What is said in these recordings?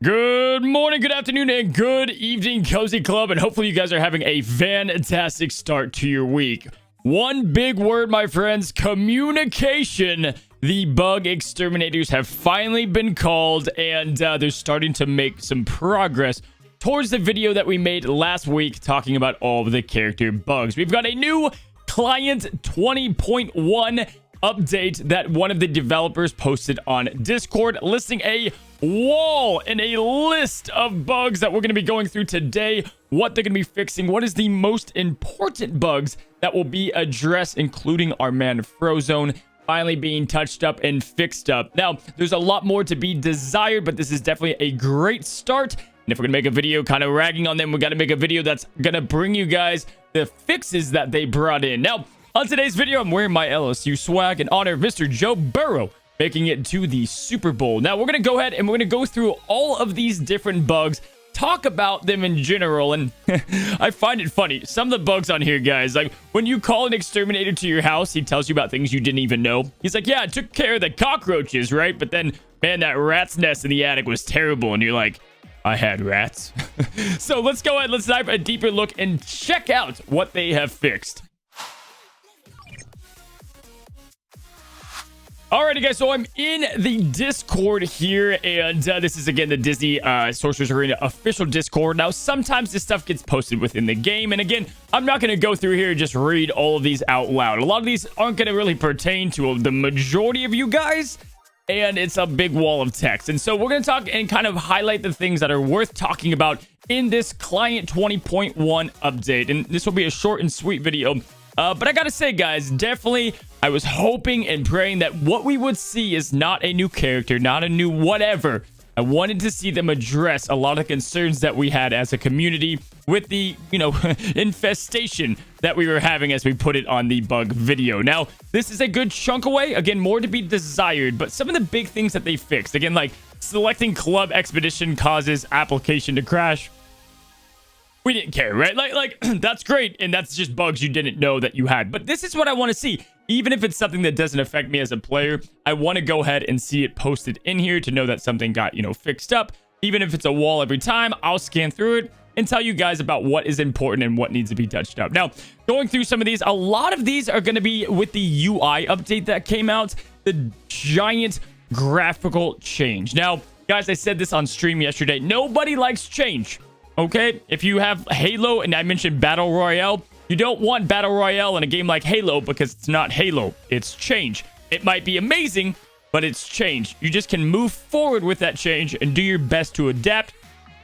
Good morning, good afternoon, and good evening, Cozy Club, and hopefully you guys are having a fantastic start to your week. One big word, my friends, communication. The bug exterminators have finally been called, and they're starting to make some progress towards the video that we made last week talking about all of the character bugs. We've got a new Client 20.1 update that one of the developers posted on Discord, listing a wall and a list of bugs that we're going to be going through today, what they're going to be fixing, what is the most important bugs that will be addressed, including our man FROZONE finally being touched up and fixed up. Now, there's a lot more to be desired, but this is definitely a great start. And if we're going to make a video kind of ragging on them, we got to make a video that's going to bring you guys the fixes that they brought in. Now, on today's video, I'm wearing my LSU swag in honor of Mr. Joe Burrow making it to the Super Bowl. Now, we're going to go ahead and we're going to go through all of these different bugs, talk about them in general, and I find it funny. Some of the bugs on here, guys, like when you call an exterminator to your house, he tells you about things you didn't even know. He's like, yeah, I took care of the cockroaches, right? But then, man, that rat's nest in the attic was terrible. And you're like, I had rats. So let's go ahead, let's dive a deeper look and check out what they have fixed. Alrighty, guys, so I'm in the Discord here, and this is, again, the Disney Sorcerer's Arena official Discord. Now, sometimes this stuff gets posted within the game, and again, I'm not going to go through here and just read all of these out loud. A lot of these aren't going to really pertain to the majority of you guys, and it's a big wall of text. And so we're going to talk and kind of highlight the things that are worth talking about in this Client 20.1 update, and this will be a short and sweet video. But I gotta say, guys, definitely, I was hoping and praying that what we would see is not a new character, not a new whatever. I wanted to see them address a lot of the concerns that we had as a community with the, infestation that we were having as we put it on the bug video. Now, this is a good chunk away. Again, more to be desired, but some of the big things that they fixed, again, like selecting club expedition causes application to crash. We didn't care, right? Like that's great, and that's just bugs you didn't know that you had. But this is what I want to see. Even if it's something that doesn't affect me as a player, I want to go ahead and see it posted in here to know that something got, fixed up. Even if it's a wall every time, I'll scan through it and tell you guys about what is important and what needs to be touched up. Now, going through some of these, a lot of these are going to be with the UI update that came out, the giant graphical change. Now, guys, I said this on stream yesterday. Nobody likes change. Okay, if you have Halo, and I mentioned Battle Royale, you don't want Battle Royale in a game like Halo because it's not Halo. It's change. It might be amazing, but it's change. You just can move forward with that change and do your best to adapt,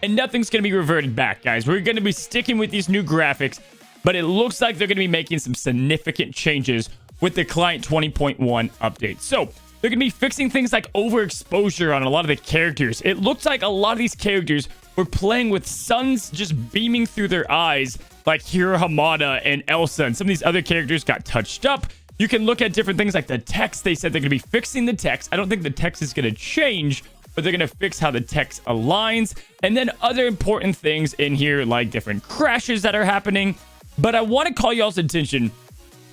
and nothing's going to be reverted back, guys. We're going to be sticking with these new graphics, but it looks like they're going to be making some significant changes with the Client 20.1 update. So, they're going to be fixing things like overexposure on a lot of the characters. It looks like a lot of these characters were playing with suns just beaming through their eyes, like Hiro Hamada and Elsa, and some of these other characters got touched up. You can look at different things like the text. They said they're going to be fixing the text. I don't think the text is going to change, but they're going to fix how the text aligns. And then other important things in here, like different crashes that are happening. But I want to call y'all's attention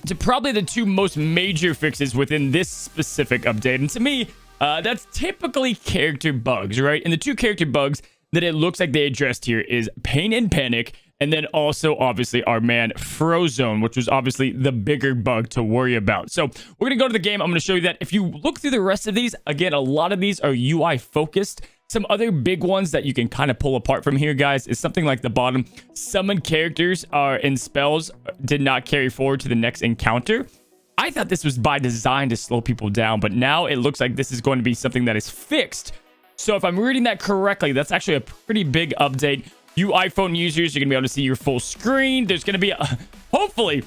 to probably the two most major fixes within this specific update. And to me, that's typically character bugs, right? And the two character bugs that it looks like they addressed here is Pain and Panic, and then also, obviously, our man FROZONE, which was obviously the bigger bug to worry about. So we're going to go to the game. I'm going to show you that. If you look through the rest of these, again, a lot of these are UI focused. Some other big ones that you can kind of pull apart from here, guys, is something like the bottom. Summon characters and spells did not carry forward to the next encounter. I thought this was by design to slow people down, but now it looks like this is going to be something that is fixed. So if I'm reading that correctly, that's actually a pretty big update. You iPhone users, you're going to be able to see your full screen. There's going to be, hopefully,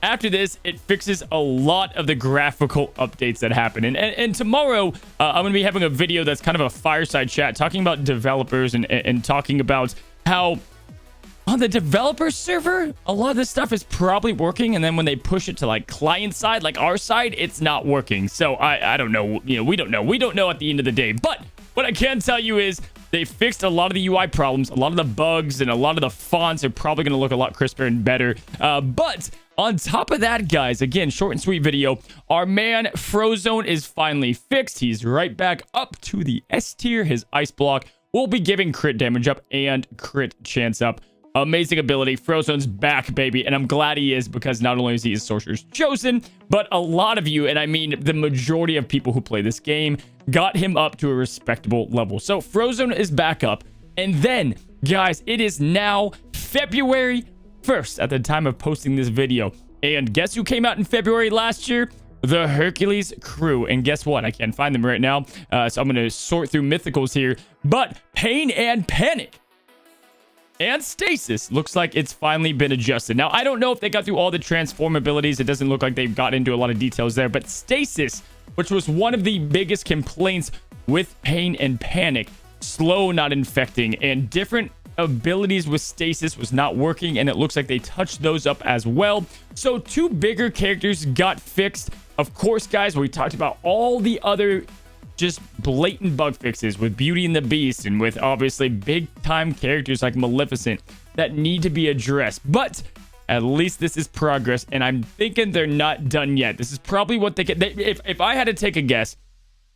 after this, it fixes a lot of the graphical updates that happen. And tomorrow, I'm going to be having a video that's kind of a fireside chat talking about developers and talking about how on the developer server, a lot of this stuff is probably working. And then when they push it to like client side, like our side, it's not working. So I don't know. We don't know. We don't know at the end of the day. But what I can tell you is they fixed a lot of the UI problems, a lot of the bugs, and a lot of the fonts are probably going to look a lot crisper and better. But on top of that, guys, again, short and sweet video, our man FROZONE is finally fixed. He's right back up to the S tier. His ice block will be giving crit damage up and crit chance up. Amazing ability. Frozone's back, baby. And I'm glad he is, because not only is he a Sorcerer's Chosen, but a lot of you, and I mean the majority of people who play this game, got him up to a respectable level. So Frozone is back up. And then, guys, it is now February 1st at the time of posting this video. And guess who came out in February last year? The Hercules crew. And guess what? I can't find them right now. So I'm going to sort through mythicals here. But Pain and Panic and Stasis looks like it's finally been adjusted. Now, I don't know if they got through all the transform abilities. It doesn't look like they've got into a lot of details there. But Stasis, which was one of the biggest complaints with Pain and Panic, slow, not infecting, and different abilities with Stasis was not working, and it looks like they touched those up as well. So 2 bigger characters got fixed. Of course, guys, we talked about all the other just blatant bug fixes with Beauty and the Beast, and with obviously big time characters like Maleficent that need to be addressed. But at least this is progress, and I'm thinking they're not done yet. This is probably what they get. If I had to take a guess,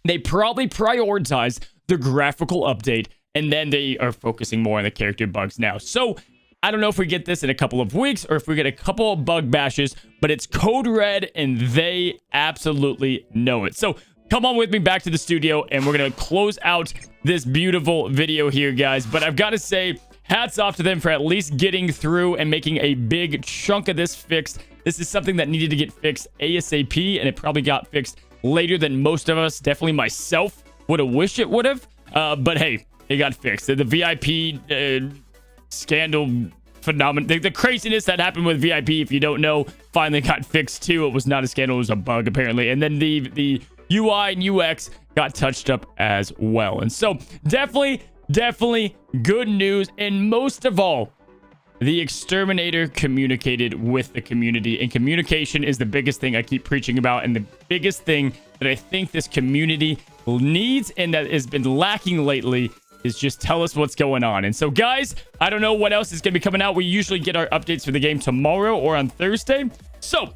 they probably prioritize the graphical update, and then they are focusing more on the character bugs now. So I don't know if we get this in a couple of weeks or if we get a couple of bug bashes, but it's code red and they absolutely know it. So come on with me back to the studio, and we're going to close out this beautiful video here, guys. But I've got to say, hats off to them for at least getting through and making a big chunk of this fixed. This is something that needed to get fixed ASAP, and it probably got fixed later than most of us, definitely myself, would have wished it would have. But hey, it got fixed. The VIP scandal phenomenon, the craziness that happened with VIP, if you don't know, finally got fixed too. It was not a scandal, it was a bug apparently. And then the UI and UX got touched up as well. And so definitely good news. And most of all, the Exterminator communicated with the community, and communication is the biggest thing I keep preaching about, and the biggest thing that I think this community needs and that has been lacking lately is just tell us what's going on. And so, guys, I don't know what else is going to be coming out. We usually get our updates for the game tomorrow or on Thursday, so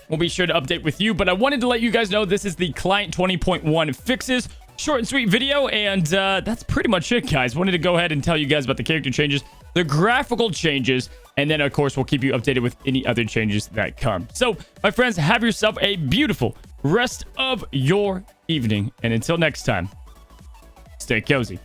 we'll be sure to update with you. But I wanted to let you guys know this is the Client 20.1 fixes. Short and sweet video, and that's pretty much it, guys. Wanted to go ahead and tell you guys about the character changes, the graphical changes, and then, of course, we'll keep you updated with any other changes that come. So, my friends, have yourself a beautiful rest of your evening, and until next time, stay cozy.